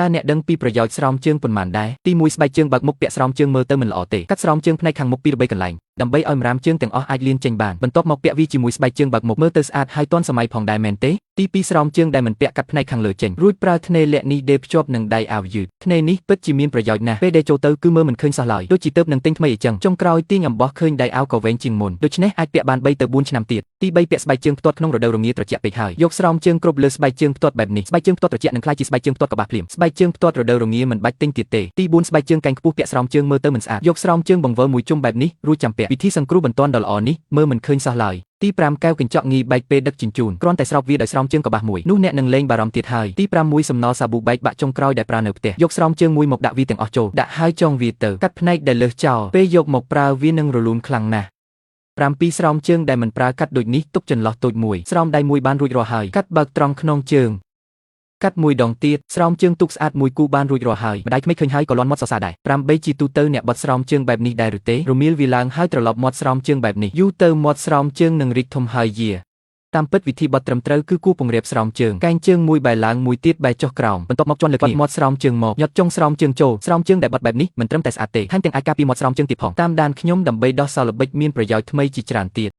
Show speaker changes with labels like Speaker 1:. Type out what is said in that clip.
Speaker 1: តើអ្នកដឹងពីប្រយោជន៍ស្រោមជើងប៉ុន្មានដែរទី1ស្បែកជើងបើកមុខពាក់ស្រោមជើងមើលទៅមិនល្អទេកាត់ស្រោមជើងផ្នែកខាងមុខពីរបីកន្លែងដើម្បីឲ្យម្រាមជើងទាំងអស់អាចលានចេញបានបន្ទាប់មកពាក់វាជាមួយស្បែកជើងបើកមុខមើលទៅស្អាតហើយទាន់សម័យផងដែរមែនទេទី2ស្រោមជើងដែលមិនពាក់កាត់ផ្នែកខាងលើចេញរួចប្រើធ្នេរលាក់នេះដេរភ្ជាប់នឹងដៃអាវយឺតធ្នេរនេះពិតជាមានប្រយោជន៍ណាស់ពេលដេរចូលទៅគឺមើលមិនឃើញសោះឡើយដូចជាទៅនឹងទិញថ្មីអញ្ចឹងចុងក្រោយទាញអំបោះឃើញដៃអាវក៏វែងជាងមុនដូច្នេះអាចពាក់បាន3ទៅ4ឆ្នាំទៀតទី3ពាក់ស្បែកជើងផ្ទាត់ក្នុងរដូវរងាត្រជាក់ពេកហើយយកស្រោមជើងគ្រប់លើស្បែកជើងផ្ទាត់បែបនេះស្បែកជើងផ្ទាត់ត្រជាក់នឹងក្លាយជាស្បែកជើងផ្ទាត់កបាស់ភ្លាមស្បែកជើងផ្ទាត់រដូវរងាមិនបាច់ទិញទៀតទេទី4ស្បែកជើងកែងខ្ពស់ពាក់ស្រោមជើងមើលទៅមិនស្អាតយកស្រោមជើងបង្វិលមួយជុំបែបនេះរួចចាំពាក់វិធីសង្គ្រោះបន្ទាន់ដ៏ល្អនេះមើលមិនឃើញសោះឡើយទី5កែវកញ្ចក់ងាយបែកពេលដឹកជញ្ជូនគ្រាន់តែស្រោបវាដោយស្រោមជើងកបាស់មួយនោះអ្នកនឹងលែងបារម្ភទៀតហើយទី5មួយសំណល់សាប៊ូបែកបាក់ចុងក្រោយដែលប្រើនៅផ្ទះយកស្រោមជើងមួយមកដាក់វាទាំងអស់ចូលដាក់ហើយចងវាទៅកាត់ផ្នែកដែលលើសចោលពេលយកមកប្រើវានឹងរលូនខ្លាំងណាស់7ស្រោមជើងដែលមិនប្រើកាត់ដូចនេះទុកចន្លោះតូចមួយស្រោមដៃមួយបានរួចរាល់ហើយកាត់បើកត្រង់ខ្នងជើងកាត់មួយដងទៀតស្រោមជើងទុកស្អាតមួយគូបានរួចរាល់ហើយម្ដាយក្មេកឃើញហើយក៏លាន់មាត់សរសើរដែរ8ជាទូទៅអ្នកបត់ស្រោមជើងបែបនេះដែរឬទេរមៀលវាឡើងហើយត្រឡប់មាត់ស្រោមជើងបែបនេះយូរទៅមាត់ស្រោមជើងនឹងរីកធំហើយយាតាមពិតវិធីបត់ត្រឹមត្រូវគឺគូពង្រាបស្រោមជើងកែងជើងមួយបែរឡើងមួយទៀតបែរចុះក្រោមបន្ទាប់មកជន់លើមាត់ស្រោមជើងមកញាត់ចុងស្រោមជើងចូលស្រោមជើងដែលបត់បែបនេះមិនត្រឹមតែស្អាតទេថែមទាំងអាចការពារមាត់ស្រោមជើងទៀតផងតាមដានខ្ញុំដើម្បីដោះសោល្បិចមានប្រយោជន៍ថ្មីជាច្រើនទៀត